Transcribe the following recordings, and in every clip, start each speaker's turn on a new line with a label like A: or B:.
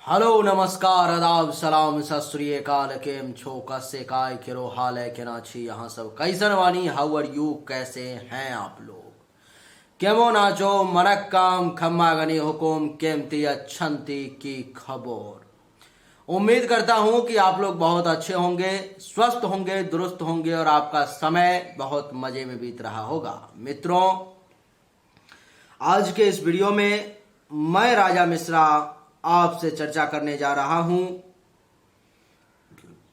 A: Hello नमस्कार आदाब सलाम सत श्री अकाल केम छो कसे काय केरो हाल है केना छी यहाँ सब कैसन वानी हाउ आर यू कैसे हैं आप लोग केमो नाचो मनक काम खम्मा गनी हुकुम केमती अच्छंती की खबर। उम्मीद करता हूँ कि आप लोग बहुत अच्छे होंगे, स्वस्थ होंगे, दुरुस्त होंगे और आपका समय बहुत मजे में बीत रहा होगा। मित्रों, आज के इस वीडियो में मैं राजा मिश्रा आपसे चर्चा करने जा रहा हूं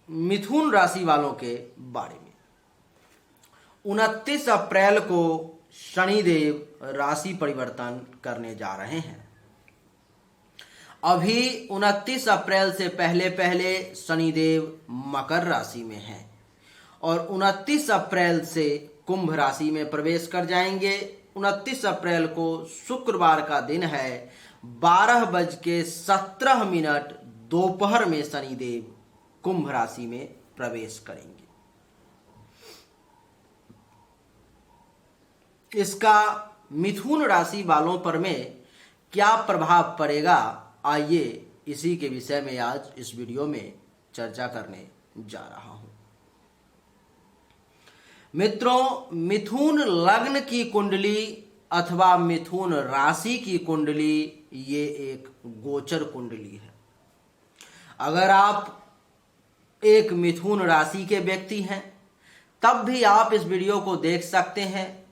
A: मिथुन राशि वालों के बारे में। 29 अप्रैल को शनिदेव राशि परिवर्तन करने जा रहे हैं। अभी 29 अप्रैल से पहले पहले शनिदेव मकर राशि में हैं और 29 अप्रैल से कुंभ राशि में प्रवेश कर जाएंगे। 29 अप्रैल को शुक्रवार का दिन है। 12:17 दोपहर में शनिदेव कुंभ राशि में प्रवेश करेंगे। इसका मिथुन राशि वालों पर में क्या प्रभाव पड़ेगा, आइए इसी के विषय में आज इस वीडियो में चर्चा करने जा रहा हूं। मित्रों, मिथुन लग्न की कुंडली अथवा मिथुन राशि की कुंडली ये एक गोचर कुंडली है। अगर आप एक मिथुन राशि के व्यक्ति हैं तब भी आप इस वीडियो को देख सकते हैं।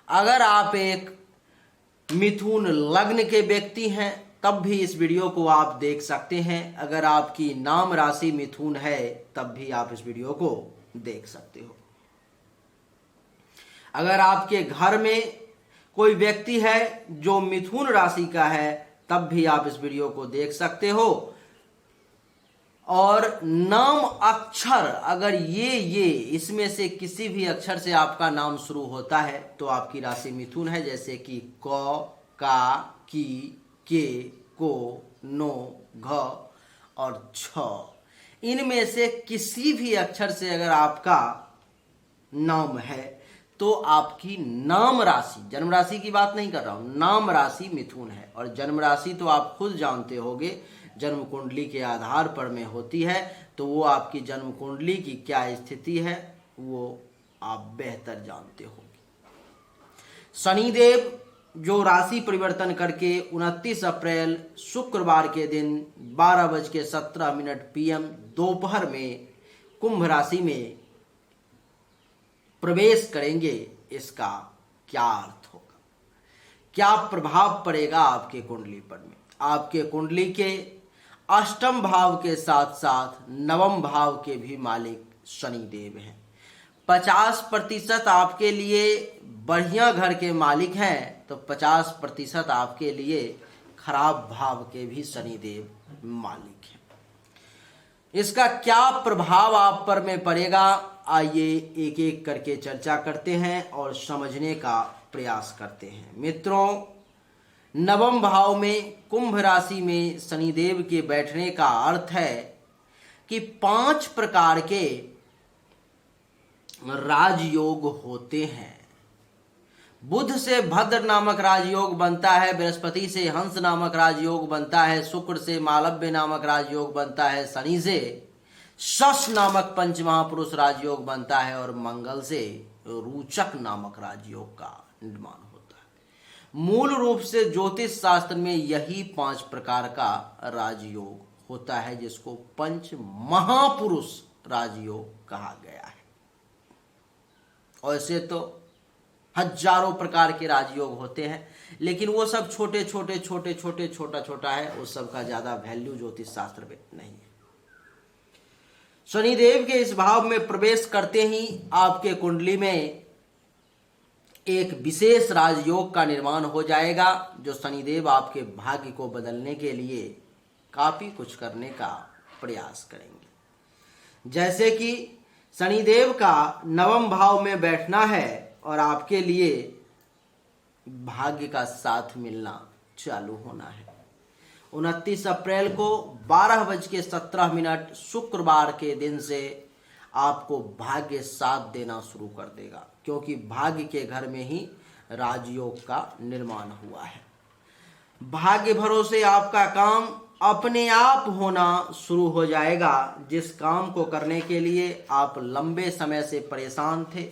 A: अगर आप एक मिथुन लग्न के व्यक्ति हैं तब भी इस वीडियो को आप देख सकते हैं। अगर आपकी नाम राशि मिथुन है तब भी आप इस वीडियो को देख सकते हो। अगर आपके घर में कोई व्यक्ति है जो मिथुन राशि का है तब भी आप इस वीडियो को देख सकते हो। और नाम अक्षर अगर ये इसमें से किसी भी अक्षर से आपका नाम शुरू होता है तो आपकी राशि मिथुन है। जैसे कि क, का, की, के, को, नो, घ और छ, इनमें से किसी भी अक्षर से अगर आपका नाम है तो आपकी नाम राशि, जन्म राशि की बात नहीं कर रहा हूं, नाम राशि मिथुन है। और जन्म राशि तो आप खुद जानते होंगे, जन्म कुंडली के आधार पर में होती है। तो वो आपकी जन्म कुंडली की क्या स्थिति है वो आप बेहतर जानते होंगे। शनिदेव जो राशि परिवर्तन करके 29 अप्रैल शुक्रवार के दिन 12:17 PM दोपहर में कुंभ राशि में प्रवेश करेंगे, इसका क्या अर्थ होगा, क्या प्रभाव पड़ेगा आपके कुंडली पर में। आपके कुंडली के अष्टम भाव के साथ साथ नवम भाव के भी मालिक शनिदेव हैं। 50% आपके लिए बढ़िया घर के मालिक हैं तो 50% आपके लिए खराब भाव के भी शनिदेव मालिक हैं। इसका क्या प्रभाव आप पर में पड़ेगा, आइए एक एक करके चर्चा करते हैं और समझने का प्रयास करते हैं। मित्रों, नवम भाव में कुंभ राशि में शनिदेव के बैठने का अर्थ है कि 5 प्रकार के राजयोग होते हैं। बुध से भद्र नामक राजयोग बनता है, बृहस्पति से हंस नामक राजयोग बनता है, शुक्र से मालव्य नामक राजयोग बनता है, शनि से शश नामक पंच महापुरुष राजयोग बनता है और मंगल से रोचक नामक राजयोग का निर्माण होता है। मूल रूप से ज्योतिष शास्त्र में यही 5 प्रकार का राजयोग होता है जिसको पंच महापुरुष राजयोग कहा गया है। और ऐसे तो हजारों प्रकार के राजयोग होते हैं, लेकिन वो सब छोटे छोटा है, उस सब का ज्यादा वैल्यू ज्योतिष शास्त्र में नहीं है। शनिदेव के इस भाव में प्रवेश करते ही आपके कुंडली में एक विशेष राजयोग का निर्माण हो जाएगा जो शनिदेव आपके भाग्य को बदलने के लिए काफी कुछ करने का प्रयास करेंगे। जैसे कि शनिदेव का नवम भाव में बैठना है और आपके लिए भाग्य का साथ मिलना चालू होना है। 29 अप्रैल को 12:17 शुक्रवार के दिन से आपको भाग्य साथ देना शुरू कर देगा, क्योंकि भाग्य के घर में ही राजयोग का निर्माण हुआ है। भाग्य भरोसे आपका काम अपने आप होना शुरू हो जाएगा। जिस काम को करने के लिए आप लंबे समय से परेशान थे,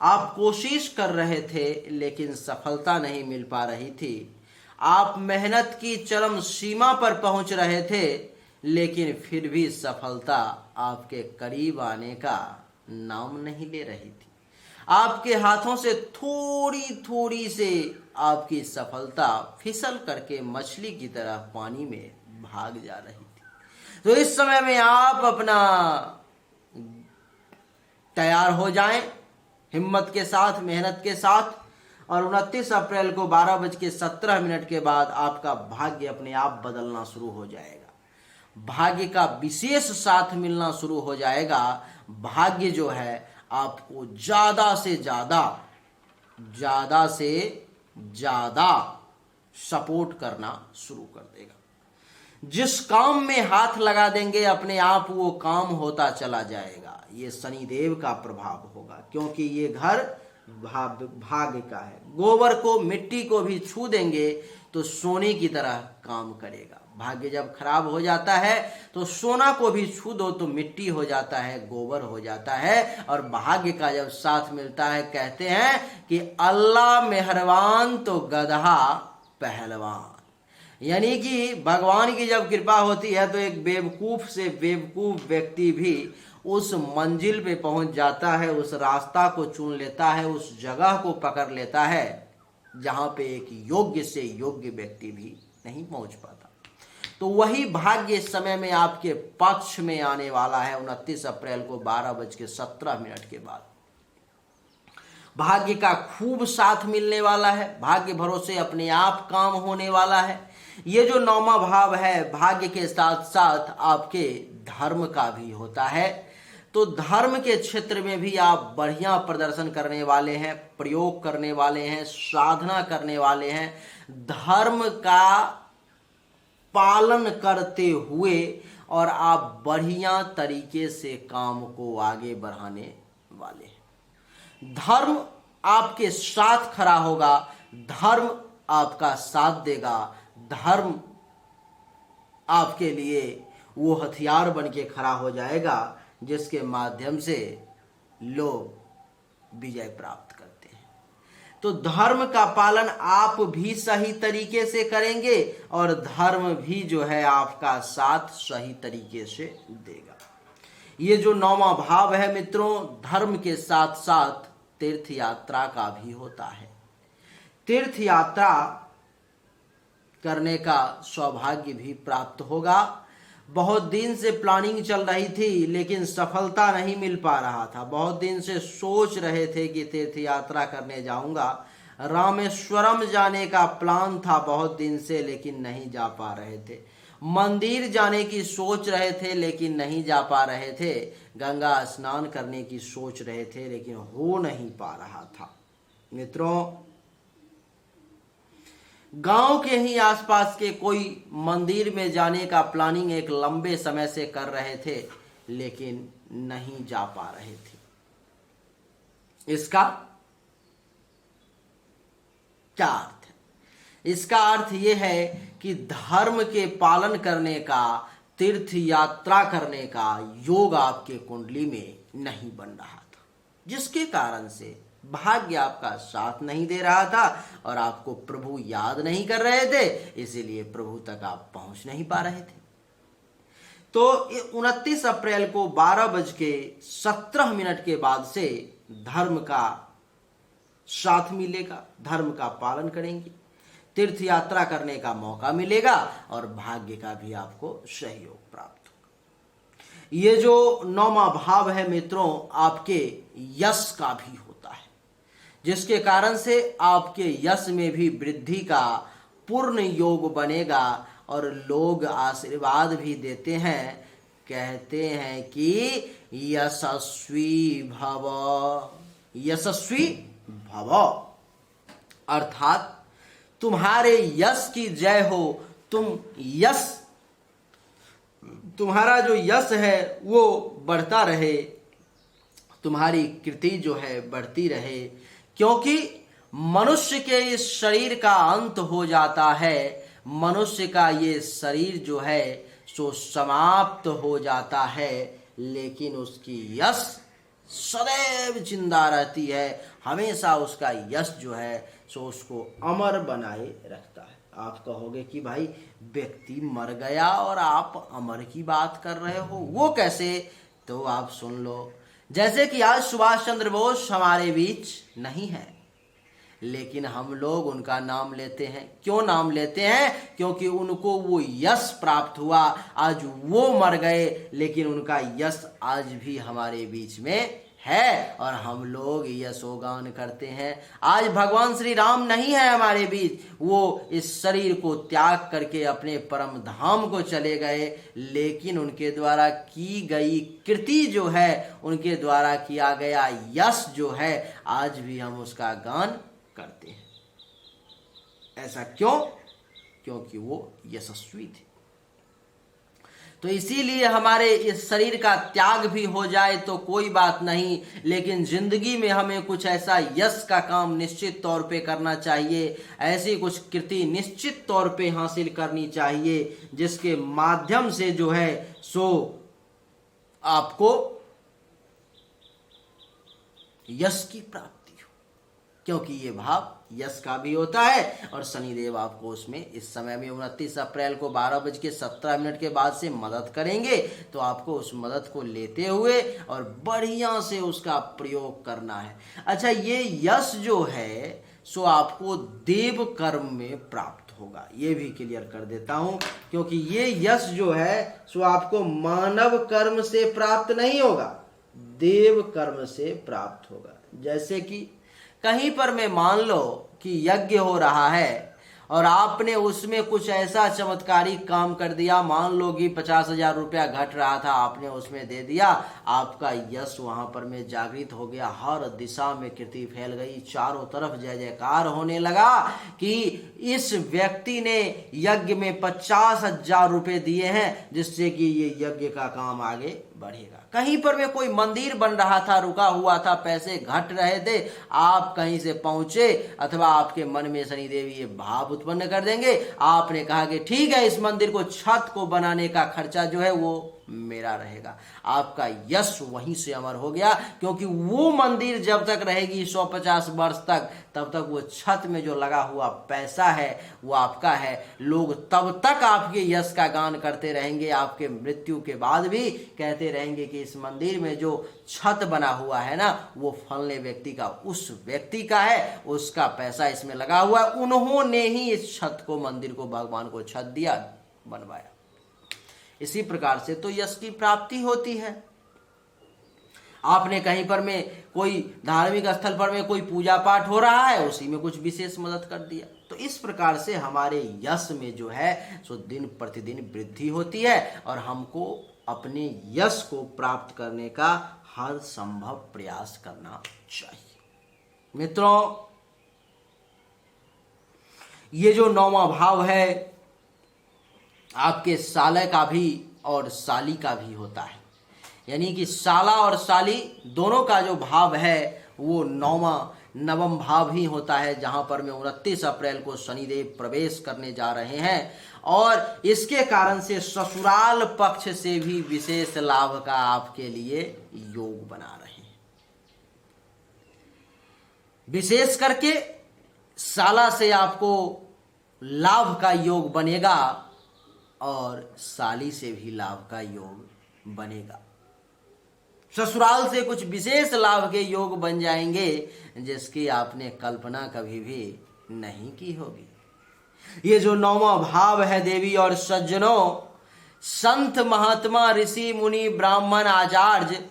A: आप कोशिश कर रहे थे लेकिन सफलता नहीं मिल पा रही थी, आप मेहनत की चरम सीमा पर पहुंच रहे थे लेकिन फिर भी सफलता आपके करीब आने का नाम नहीं ले रही थी, आपके हाथों से थोड़ी थोड़ी से आपकी सफलता फिसल करके मछली की तरह पानी में भाग जा रही थी। तो इस समय में आप अपना तैयार हो जाएं हिम्मत के साथ, मेहनत के साथ, और 29 अप्रैल को 12:17 के बाद आपका भाग्य अपने आप बदलना शुरू हो जाएगा। भाग्य का विशेष साथ मिलना शुरू हो जाएगा। भाग्य जो है आपको ज्यादा से ज्यादा सपोर्ट करना शुरू कर देगा। जिस काम में हाथ लगा देंगे अपने आप वो काम होता चला जाएगा। ये शनिदेव का प्रभाव होगा, क्योंकि ये घर भाग्य का है। गोबर को, मिट्टी को भी छू देंगे तो सोने की तरह काम करेगा। भाग्य जब खराब हो जाता है तो सोना को भी छू दो तो मिट्टी हो जाता है, गोबर हो जाता है। और भाग्य का जब साथ मिलता है, कहते हैं कि अल्लाह मेहरबान तो गधा पहलवान। यानी कि भगवान की जब कृपा होती है तो एक बेवकूफ से बेवकूफ व्यक्ति भी उस मंजिल पे पहुंच जाता है, उस रास्ता को चुन लेता है, उस जगह को पकड़ लेता है जहां पे एक योग्य से योग्य व्यक्ति भी नहीं पहुंच पाता। तो वही भाग्य इस समय में आपके पक्ष में आने वाला है। 29 अप्रैल को 12:17 के बाद भाग्य का खूब साथ मिलने वाला है। भाग्य भरोसे अपने आप काम होने वाला है। ये जो 9वां भाव है भाग्य के साथ साथ आपके धर्म का भी होता है। तो धर्म के क्षेत्र में भी आप बढ़िया प्रदर्शन करने वाले हैं, प्रयोग करने वाले हैं, साधना करने वाले हैं। धर्म का पालन करते हुए और आप बढ़िया तरीके से काम को आगे बढ़ाने वाले हैं। धर्म आपके साथ खड़ा होगा, धर्म आपका साथ देगा, धर्म आपके लिए वो हथियार बन के खड़ा हो जाएगा जिसके माध्यम से लोग विजय प्राप्त करते हैं। तो धर्म का पालन आप भी सही तरीके से करेंगे और धर्म भी जो है आपका साथ सही तरीके से देगा। ये जो 9वां भाव है मित्रों, धर्म के साथ साथ तीर्थ यात्रा का भी होता है। तीर्थ यात्रा करने का सौभाग्य भी प्राप्त होगा। बहुत दिन से प्लानिंग चल रही थी लेकिन सफलता नहीं मिल पा रहा था। बहुत दिन से सोच रहे थे कि तीर्थ यात्रा करने जाऊंगा। रामेश्वरम जाने का प्लान था बहुत दिन से लेकिन नहीं जा पा रहे थे। मंदिर जाने की सोच रहे थे लेकिन नहीं जा पा रहे थे। गंगा स्नान करने की सोच रहे थे लेकिन हो नहीं पा रहा था। मित्रों, गांव के ही आसपास के कोई मंदिर में जाने का प्लानिंग एक लंबे समय से कर रहे थे लेकिन नहीं जा पा रहे थे। इसका क्या अर्थ है? इसका अर्थ यह है कि धर्म के पालन करने का, तीर्थ यात्रा करने का योग आपके कुंडली में नहीं बन रहा था, जिसके कारण से भाग्य आपका साथ नहीं दे रहा था और आपको प्रभु याद नहीं कर रहे थे, इसीलिए प्रभु तक आप पहुंच नहीं पा रहे थे। तो 29 अप्रैल को 12:17 के बाद से धर्म का साथ मिलेगा, धर्म का पालन करेंगे, तीर्थ यात्रा करने का मौका मिलेगा और भाग्य का भी आपको सहयोग प्राप्त होगा। ये जो 9वां भाव है मित्रों, आपके यश का भी होता है, जिसके कारण से आपके यश में भी वृद्धि का पूर्ण योग बनेगा और लोग आशीर्वाद भी देते हैं। कहते हैं कि यशस्वी भव, यशस्वी भव, अर्थात तुम्हारे यश की जय हो। तुम्हारा जो यश है वो बढ़ता रहे, तुम्हारी कृति जो है बढ़ती रहे, क्योंकि मनुष्य के इस शरीर का अंत हो जाता है, मनुष्य का ये शरीर जो है सो समाप्त हो जाता है, लेकिन उसकी यश सदैव जिंदा रहती है। हमेशा उसका यश जो है सो उसको अमर बनाए रखता है। आप कहोगे कि भाई व्यक्ति मर गया और आप अमर की बात कर रहे हो, वो कैसे? तो आप सुन लो। जैसे कि आज सुभाष चंद्र बोस हमारे बीच नहीं है, लेकिन हम लोग उनका नाम लेते हैं। क्यों नाम लेते हैं? क्योंकि उनको वो यश प्राप्त हुआ। आज वो मर गए, लेकिन उनका यश आज भी हमारे बीच में है और हम लोग यशोगान करते हैं। आज भगवान श्री राम नहीं है हमारे बीच, वो इस शरीर को त्याग करके अपने परम धाम को चले गए, लेकिन उनके द्वारा की गई कृति जो है, उनके द्वारा किया गया यश जो है, आज भी हम उसका गान करते हैं। ऐसा क्यों? क्योंकि वो यशस्वी थे। तो इसीलिए हमारे इस शरीर का त्याग भी हो जाए तो कोई बात नहीं, लेकिन जिंदगी में हमें कुछ ऐसा यश का काम निश्चित तौर पे करना चाहिए, ऐसी कुछ कृति निश्चित तौर पे हासिल करनी चाहिए, जिसके माध्यम से जो है सो आपको यश की प्राप्ति हो। क्योंकि ये भाव यश का भी होता है और शनिदेव आपको उसमें इस समय में 29 अप्रैल को 12:17 के बाद से मदद करेंगे। तो आपको उस मदद को लेते हुए और बढ़िया से उसका प्रयोग करना है। अच्छा, ये यश जो है सो आपको देव कर्म में प्राप्त होगा, ये भी क्लियर कर देता हूं। क्योंकि ये यश जो है सो आपको मानव कर्म से प्राप्त नहीं होगा, देव कर्म से प्राप्त होगा। जैसे कि कहीं पर मैं मान लो कि यज्ञ हो रहा है और आपने उसमें कुछ ऐसा चमत्कारिक काम कर दिया, मान लो कि 50,000 रुपया घट रहा था, आपने उसमें दे दिया, आपका यश वहां पर में जागृत हो गया, हर दिशा में कीर्ति फैल गई, चारों तरफ जय जयकार होने लगा कि इस व्यक्ति ने यज्ञ में 50,000 रुपये दिए हैं, जिससे कि ये यज्ञ का काम आगे बढ़ेगा। कहीं पर में कोई मंदिर बन रहा था, रुका हुआ था, पैसे घट रहे थे, आप कहीं से पहुंचे अथवा आपके मन में शनिदेव ये भाव उत्पन्न कर देंगे, आपने कहा कि ठीक है, इस मंदिर को छत को बनाने का खर्चा जो है वो मेरा रहेगा। आपका यश वहीं से अमर हो गया, क्योंकि वो मंदिर जब तक रहेगी 150 वर्ष तक, तब तक वो छत में जो लगा हुआ पैसा है वो आपका है। लोग तब तक आपके यश का गान करते रहेंगे, आपके मृत्यु के बाद भी कहते रहेंगे कि इस मंदिर में जो छत बना हुआ है ना, वो फलने व्यक्ति का, उस व्यक्ति का है, उसका पैसा इसमें लगा हुआ है, उन्होंने ही इस छत को, मंदिर को, भगवान को छत दिया, बनवाया। इसी प्रकार से तो यश की प्राप्ति होती है। आपने कहीं पर में कोई धार्मिक स्थल पर में कोई पूजा पाठ हो रहा है, उसी में कुछ विशेष मदद कर दिया। तो इस प्रकार से हमारे यश में जो है सो दिन प्रतिदिन वृद्धि होती है और हमको अपने यश को प्राप्त करने का हर संभव प्रयास करना चाहिए। मित्रों, ये जो 9वां भाव है आपके साले का भी और साली का भी होता है, यानी कि साला और साली दोनों का जो भाव है वो नवम भाव ही होता है, जहां पर में 29 अप्रैल को शनिदेव प्रवेश करने जा रहे हैं और इसके कारण से ससुराल पक्ष से भी विशेष लाभ का आपके लिए योग बना रहे हैं। विशेष करके साला से आपको लाभ का योग बनेगा और साली से भी लाभ का योग बनेगा। ससुराल से कुछ विशेष लाभ के योग बन जाएंगे जिसकी आपने कल्पना कभी भी नहीं की होगी। ये जो 9वां भाव है देवी और सज्जनों, संत महात्मा ऋषि मुनि ब्राह्मण आचार्य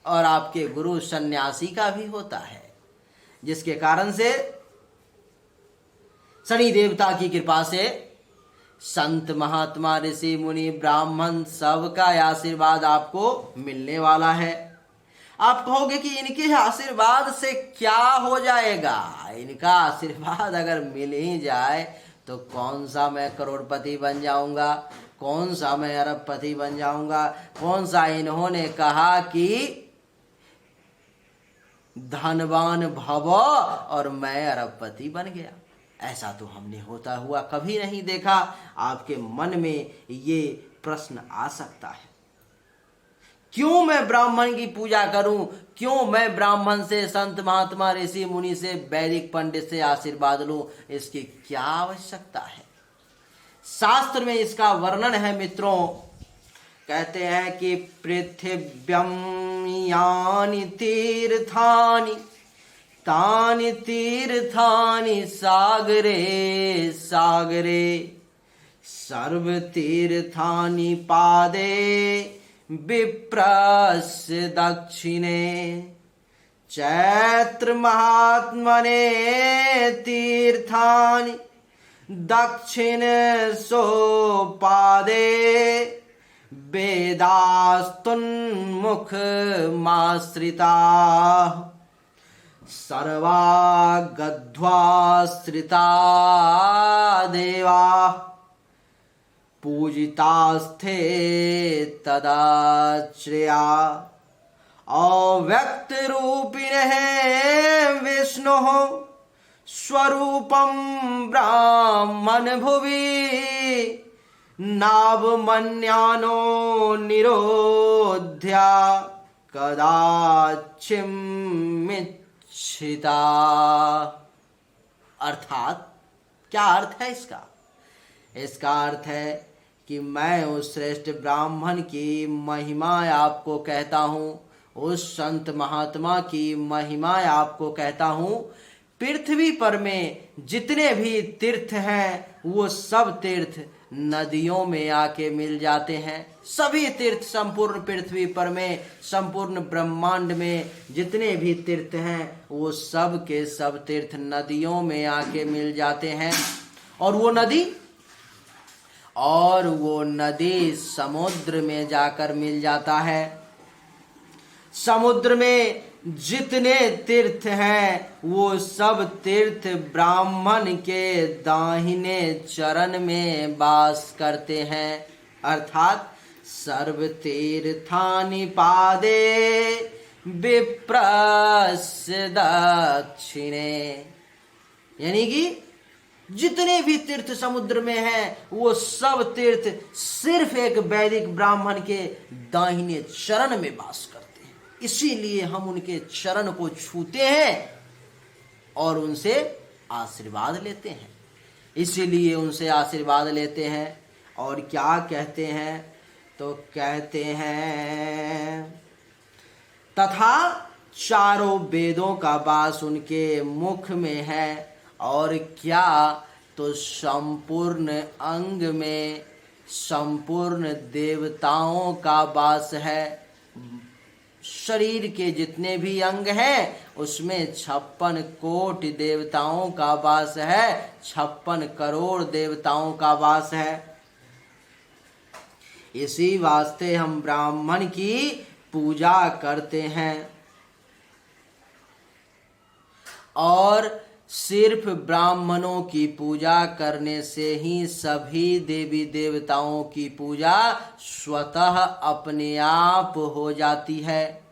A: और आपके गुरु सन्यासी का भी होता है, जिसके कारण से शनि देवता की कृपा से संत महात्मा ऋषि मुनि ब्राह्मण सबका आशीर्वाद आपको मिलने वाला है। आप कहोगे कि इनके आशीर्वाद से क्या हो जाएगा? इनका आशीर्वाद अगर मिल ही जाए तो कौन सा मैं करोड़पति बन जाऊंगा, कौन सा मैं अरबपति बन जाऊंगा, कौन सा इन्होंने कहा कि धनवान भव और मैं अरबपति बन गया। ऐसा तो हमने होता हुआ कभी नहीं देखा। आपके मन में ये प्रश्न आ सकता है, क्यों मैं ब्राह्मण की पूजा करूं, क्यों मैं ब्राह्मण से, संत महात्मा ऋषि मुनि से, वैदिक पंडित से आशीर्वाद लूं, इसकी क्या आवश्यकता है। शास्त्र में इसका वर्णन है मित्रों। कहते हैं कि पृथिव्यम यानि तीर्थानि तानि तीर्थानि सागरे सागरे सर्वतीर्थानि पादे विप्रस्य दक्षिणे चैत्र महात्मने तीर्थानि दक्षिण सोपादे वेदास्तुन्मुखमाश्रिता सर्वा गध्वाश्रिता देवा पूजितास्थे तदाश्रया अव्यक्त रूपिणः विष्णुः स्वरूपं ब्राह्मण भुवि नावमन्यानो निरोध्या कदाचिन्मिच्छिता। अर्थात क्या अर्थ है इसका? इसका अर्थ है कि मैं उस श्रेष्ठ ब्राह्मण की महिमा आपको कहता हूँ, उस संत महात्मा की महिमा आपको कहता हूँ। पृथ्वी पर में जितने भी तीर्थ हैं वो सब तीर्थ नदियों में आके मिल जाते हैं। सभी तीर्थ संपूर्ण पृथ्वी पर में, संपूर्ण ब्रह्मांड में जितने भी तीर्थ हैं वो सब के सब तीर्थ नदियों में आके मिल जाते हैं। और वो नदी समुद्र में जाकर मिल जाता है। समुद्र में जितने तीर्थ हैं वो सब तीर्थ ब्राह्मण के दाहिने चरण में वास करते हैं। अर्थात सर्व तीर्थानि पादे विप्रस्य दक्षिणे, यानी कि जितने भी तीर्थ समुद्र में हैं वो सब तीर्थ सिर्फ एक वैदिक ब्राह्मण के दाहिने चरण में वास करते हैं। इसीलिए हम उनके चरण को छूते हैं और उनसे आशीर्वाद लेते हैं। इसीलिए उनसे आशीर्वाद लेते हैं। और क्या कहते हैं? तो कहते हैं तथा चारों वेदों का वास उनके मुख में है। और क्या तो संपूर्ण अंग में संपूर्ण देवताओं का वास है। शरीर के जितने भी अंग हैं उसमें 56 कोटि देवताओं का वास है, 56 करोड़ देवताओं का वास है। इसी वास्ते हम ब्राह्मण की पूजा करते हैं। और सिर्फ ब्राह्मणों की पूजा करने से ही सभी देवी देवताओं की पूजा स्वतः अपने आप हो जाती है।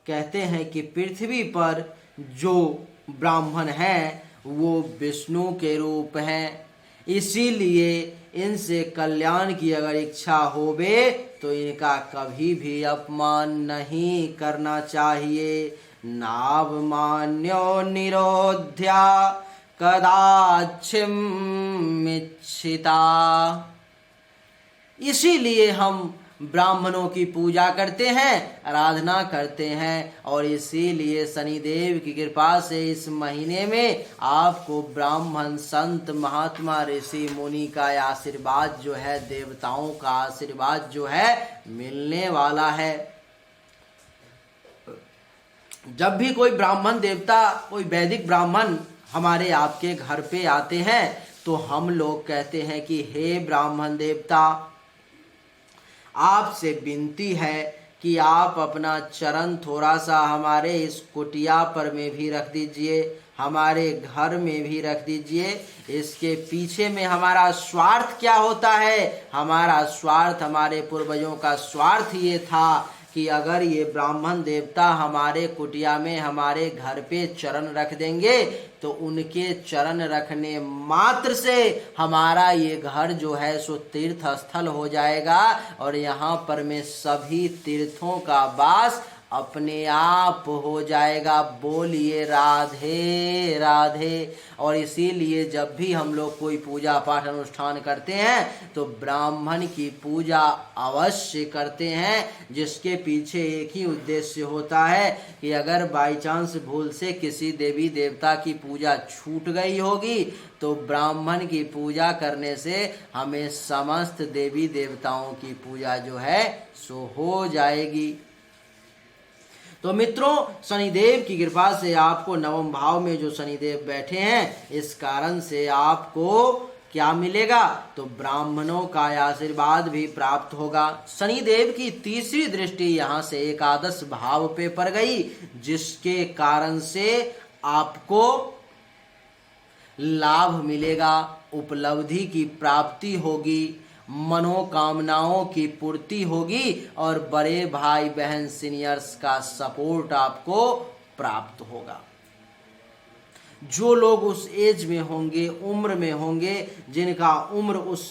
A: कहते हैं कि पृथ्वी पर जो ब्राह्मण हैं वो विष्णु के रूप हैं। इसीलिए इनसे कल्याण की अगर इच्छा होवे तो इनका कभी भी अपमान नहीं करना चाहिए। नावमान्यो निरोध्या कदाचिन्मिच्छिता। इसीलिए हम ब्राह्मणों की पूजा करते हैं, आराधना करते हैं। और इसीलिए शनिदेव की कृपा से इस महीने में आपको ब्राह्मण संत महात्मा ऋषि मुनि का आशीर्वाद जो है, देवताओं का आशीर्वाद जो है मिलने वाला है। जब भी कोई ब्राह्मण देवता, कोई वैदिक ब्राह्मण हमारे आपके घर पे आते हैं तो हम लोग कहते हैं कि हे ब्राह्मण देवता, आपसे विनती है कि आप अपना चरण थोड़ा सा हमारे इस कुटिया पर में भी रख दीजिए, हमारे घर में भी रख दीजिए। इसके पीछे में हमारा स्वार्थ क्या होता है? हमारा स्वार्थ, हमारे पूर्वजों का स्वार्थ ये था कि अगर ये ब्राह्मण देवता हमारे कुटिया में हमारे घर पे चरण रख देंगे तो उनके चरण रखने मात्र से हमारा ये घर जो है सो तीर्थ स्थल हो जाएगा और यहाँ पर में सभी तीर्थों का वास अपने आप हो जाएगा। बोलिए राधे राधे। और इसीलिए जब भी हम लोग कोई पूजा पाठ अनुष्ठान करते हैं तो ब्राह्मण की पूजा अवश्य करते हैं, जिसके पीछे एक ही उद्देश्य होता है कि अगर बाई चांस भूल से किसी देवी देवता की पूजा छूट गई होगी तो ब्राह्मण की पूजा करने से हमें समस्त देवी देवताओं की पूजा जो है सो हो जाएगी। तो मित्रों, शनिदेव की कृपा से आपको नवम भाव में जो शनिदेव बैठे हैं, इस कारण से आपको क्या मिलेगा? तो ब्राह्मणों का आशीर्वाद भी प्राप्त होगा। शनिदेव की तीसरी दृष्टि यहाँ से एकादश भाव पे पड़ गई, जिसके कारण से आपको लाभ मिलेगा, उपलब्धि की प्राप्ति होगी, मनोकामनाओं की पूर्ति होगी और बड़े भाई बहन सीनियर्स का सपोर्ट आपको प्राप्त होगा। जो लोग उस एज में होंगे, उम्र में होंगे, जिनका उम्र उस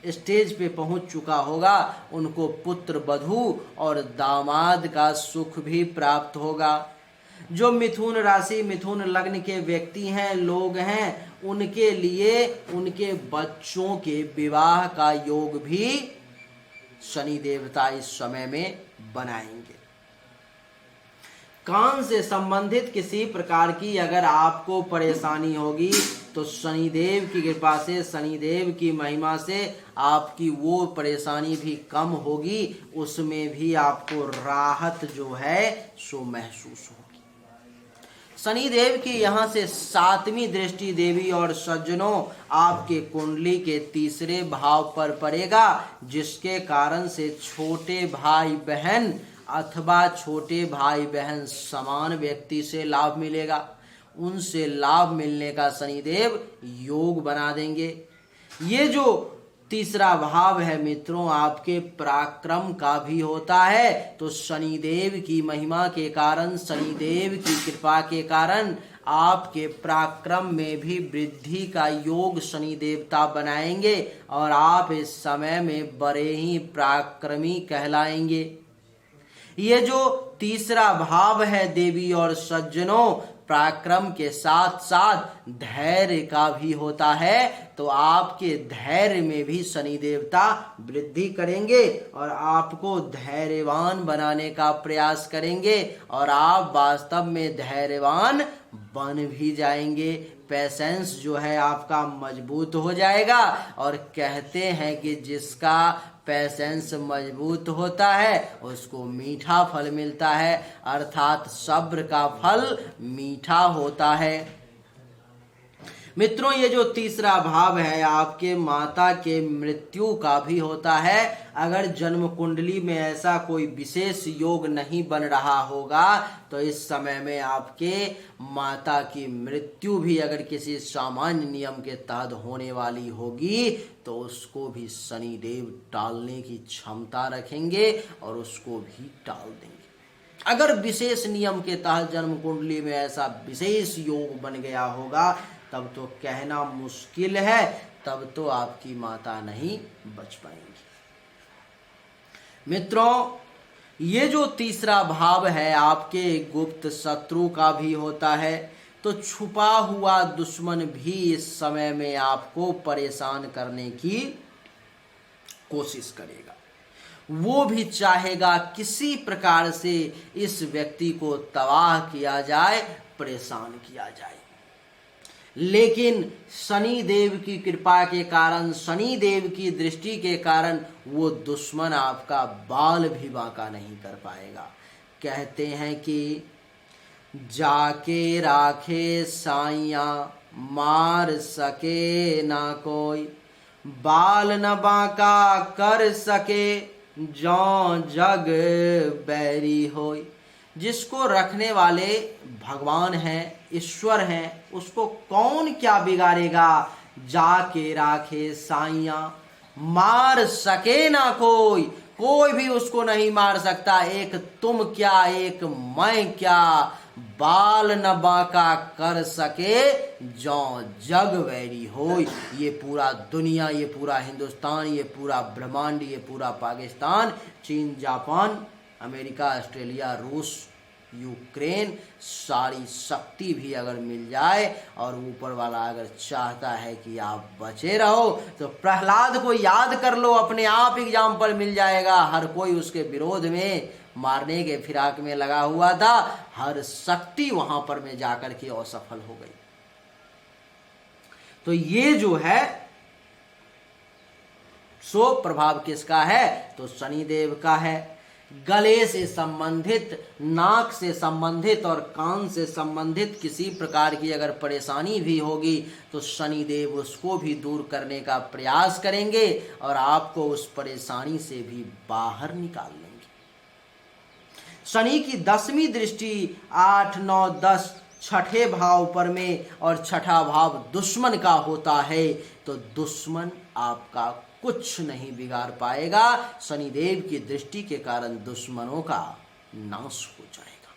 A: स्टेज पे पहुंच चुका होगा, उनको पुत्र वधू और दामाद का सुख भी प्राप्त होगा। जो मिथुन राशि मिथुन लग्न के व्यक्ति हैं, लोग हैं, उनके लिए उनके बच्चों के विवाह का योग भी शनि देवता इस समय में बनाएंगे। कान से संबंधित किसी प्रकार की अगर आपको परेशानी होगी तो शनिदेव की कृपा से, शनिदेव की महिमा से आपकी वो परेशानी भी कम होगी, उसमें भी आपको राहत जो है सो महसूस होगी। शनिदेव की यहाँ से 7वीं दृष्टि देवी और सज्जनों आपके कुंडली के तीसरे भाव पर पड़ेगा, जिसके कारण से छोटे भाई बहन अथवा छोटे भाई बहन समान व्यक्ति से लाभ मिलेगा। उनसे लाभ मिलने का शनिदेव योग बना देंगे। ये जो तीसरा भाव है मित्रों, आपके पराक्रम का भी होता है। तो शनिदेव की महिमा के कारण, शनिदेव की कृपा के कारण आपके पराक्रम में भी वृद्धि का योग शनि देवता बनाएंगे और आप इस समय में बड़े ही पराक्रमी कहलाएंगे। ये जो तीसरा भाव है देवी और सज्जनों, पराक्रम के साथ साथ धैर्य का भी होता है। तो आपके धैर्य में भी शनि देवता वृद्धि करेंगे और आपको धैर्यवान बनाने का प्रयास करेंगे और आप वास्तव में धैर्यवान बन भी जाएंगे। पेशेंस जो है आपका मजबूत हो जाएगा और कहते हैं कि जिसका पेशेंस मजबूत होता है उसको मीठा फल मिलता है, अर्थात सब्र का फल मीठा होता है। मित्रों, ये जो तीसरा भाव है आपके माता के मृत्यु का भी होता है। अगर जन्म कुंडली में ऐसा कोई विशेष योग नहीं बन रहा होगा तो इस समय में आपके माता की मृत्यु भी अगर किसी सामान्य नियम के तहत होने वाली होगी तो उसको भी शनिदेव टालने की क्षमता रखेंगे और उसको भी टाल देंगे। अगर विशेष नियम के तहत जन्म कुंडली में ऐसा विशेष योग बन गया होगा तब तो कहना मुश्किल है, तब तो आपकी माता नहीं बच पाएंगी। मित्रों, ये जो तीसरा भाव है आपके गुप्त शत्रु का भी होता है। तो छुपा हुआ दुश्मन भी इस समय में आपको परेशान करने की कोशिश करेगा। वो भी चाहेगा किसी प्रकार से इस व्यक्ति को तबाह किया जाए, परेशान किया जाए। लेकिन शनि देव की कृपा के कारण, शनि देव की दृष्टि के कारण वो दुश्मन आपका बाल भी बांका नहीं कर पाएगा। कहते हैं कि जाके राखे साइया मार सके ना कोई, बाल न बांका कर सके जौं जग बैरी होई। जिसको रखने वाले भगवान हैं, ईश्वर हैं, उसको कौन क्या बिगाड़ेगा। जाके राखे साइया मार सके ना कोई, कोई भी उसको नहीं मार सकता। एक तुम क्या एक मैं क्या, बाल न बांका कर सके जो जग वैरी हो। ये पूरा दुनिया, ये पूरा हिंदुस्तान, ये पूरा ब्रह्मांड, ये पूरा पाकिस्तान, चीन, जापान, अमेरिका, ऑस्ट्रेलिया, रूस, यूक्रेन, सारी शक्ति भी अगर मिल जाए और ऊपर वाला अगर चाहता है कि आप बचे रहो, तो प्रहलाद को याद कर लो, अपने आप एग्जाम्पल मिल जाएगा। हर कोई उसके विरोध में मारने के फिराक में लगा हुआ था, हर शक्ति वहां पर में जाकर के असफल हो गई। तो ये जो है सो प्रभाव किसका है? तो शनिदेव का है। गले से संबंधित, नाक से संबंधित और कान से संबंधित किसी प्रकार की अगर परेशानी भी होगी तो शनिदेव उसको भी दूर करने का प्रयास करेंगे और आपको उस परेशानी से भी बाहर निकाल लेंगे। शनि की 10वीं दृष्टि 8, 9, 10 छठे भाव पर में और छठा भाव दुश्मन का होता है, तो दुश्मन आपका कुछ नहीं बिगाड़ पाएगा। शनिदेव की दृष्टि के कारण दुश्मनों का नाश हो जाएगा।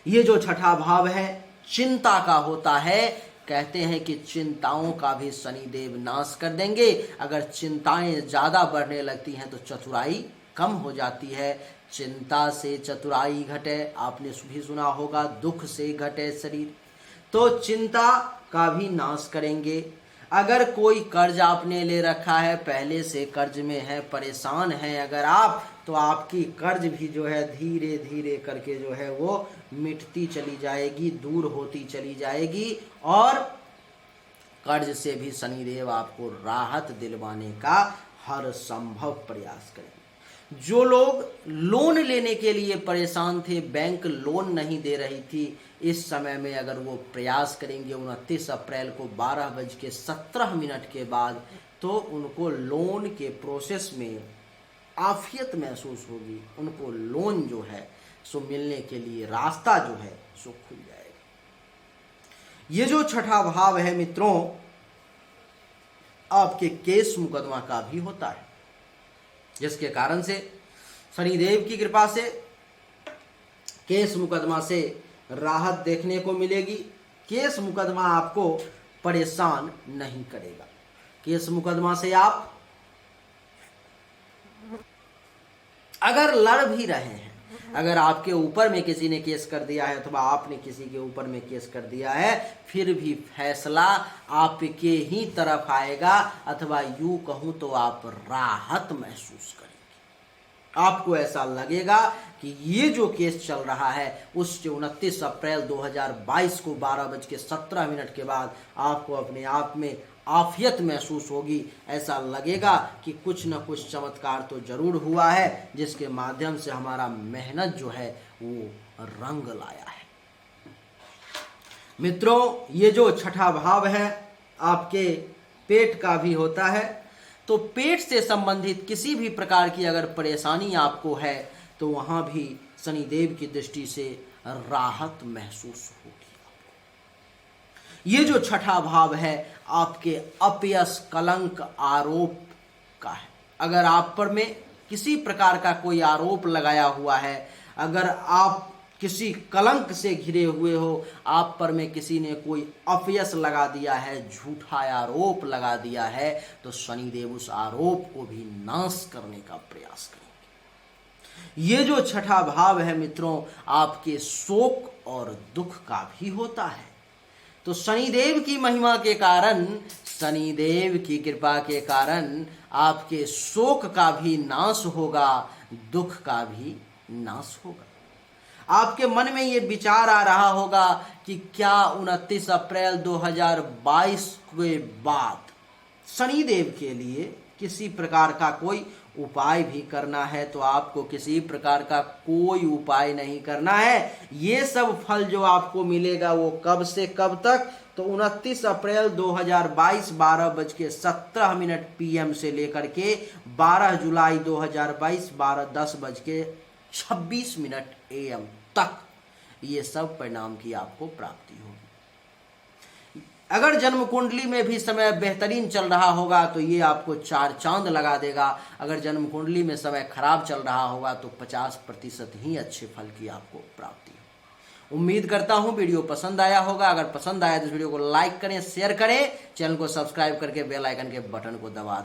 A: ये जो छठा भाव है चिंता का होता है। कहते हैं कि चिंताओं का भी शनिदेव नाश कर देंगे। अगर चिंताएं ज्यादा बढ़ने लगती हैं तो चतुराई कम हो जाती है। चिंता से चतुराई घटे, आपने भी सुना होगा, दुख से घटे शरीर। तो चिंता का भी नाश करेंगे। अगर कोई कर्ज आपने ले रखा है, पहले से कर्ज में है, परेशान हैं अगर आप, तो आपकी कर्ज भी जो है धीरे धीरे करके जो है वो मिटती चली जाएगी, दूर होती चली जाएगी और कर्ज से भी शनिदेव आपको राहत दिलवाने का हर संभव प्रयास करेंगे। जो लोग लोन लेने के लिए परेशान थे, बैंक लोन नहीं दे रही थी, इस समय में अगर वो प्रयास करेंगे 29 अप्रैल को 12:17 के बाद, तो उनको लोन के प्रोसेस में आफियत महसूस होगी। उनको लोन जो है सो मिलने के लिए रास्ता जो है सो खुल जाएगा। ये जो छठा भाव है मित्रों, आपके केस मुकदमा का भी होता है, जिसके कारण से शनिदेव की कृपा से केस मुकदमा से राहत देखने को मिलेगी। केस मुकदमा आपको परेशान नहीं करेगा। केस मुकदमा से आप अगर लड़ भी रहे हैं, अगर आपके ऊपर में किसी ने केस कर दिया है अथवा आपने किसी के ऊपर में केस कर दिया है, फिर भी फैसला आपके ही तरफ आएगा, अथवा यूं कहूं तो आप राहत महसूस करेंगे। आपको ऐसा लगेगा कि ये जो केस चल रहा है उस 29 अप्रैल 2022 को 12:17 के बाद आपको अपने आप में आफियत महसूस होगी। ऐसा लगेगा कि कुछ न कुछ चमत्कार तो जरूर हुआ है, जिसके माध्यम से हमारा मेहनत जो है वो रंग लाया है। मित्रों, ये जो छठा भाव है आपके पेट का भी होता है। तो पेट से संबंधित किसी भी प्रकार की अगर परेशानी आपको है तो वहां भी शनिदेव की दृष्टि से राहत महसूस होगी। ये जो छठा भाव है आपके अपयश, कलंक, आरोप का है। अगर आप पर में किसी प्रकार का कोई आरोप लगाया हुआ है, अगर आप किसी कलंक से घिरे हुए हो, आप पर में किसी ने कोई अपयश लगा दिया है, झूठा आरोप लगा दिया है, तो शनिदेव उस आरोप को भी नाश करने का प्रयास करेंगे। ये जो छठा भाव है मित्रों, आपके शोक और दुख का भी होता है। तो शनिदेव की महिमा के कारण, शनिदेव की कृपा के कारण आपके शोक का भी नाश होगा, दुख का भी नाश होगा। आपके मन में ये विचार आ रहा होगा कि क्या 29 अप्रैल 2022 के बाद शनिदेव के लिए किसी प्रकार का कोई उपाय भी करना है। तो आपको किसी प्रकार का कोई उपाय नहीं करना है। ये सब फल जो आपको मिलेगा वो कब से कब तक? तो 29 अप्रैल 2022 12:17 PM से लेकर के 12 जुलाई 2022 10:26 AM तक ये सब परिणाम की आपको प्राप्ति होगी। अगर जन्म कुंडली में भी समय बेहतरीन चल रहा होगा तो ये आपको 4 चांद लगा देगा। अगर जन्म कुंडली में समय खराब चल रहा होगा तो 50% ही अच्छे फल की आपको प्राप्ति हो। उम्मीद करता हूं वीडियो पसंद आया होगा। अगर पसंद आया तो इस वीडियो को लाइक करें, शेयर करें, चैनल को सब्सक्राइब करके बेल आइकन के बटन को दबा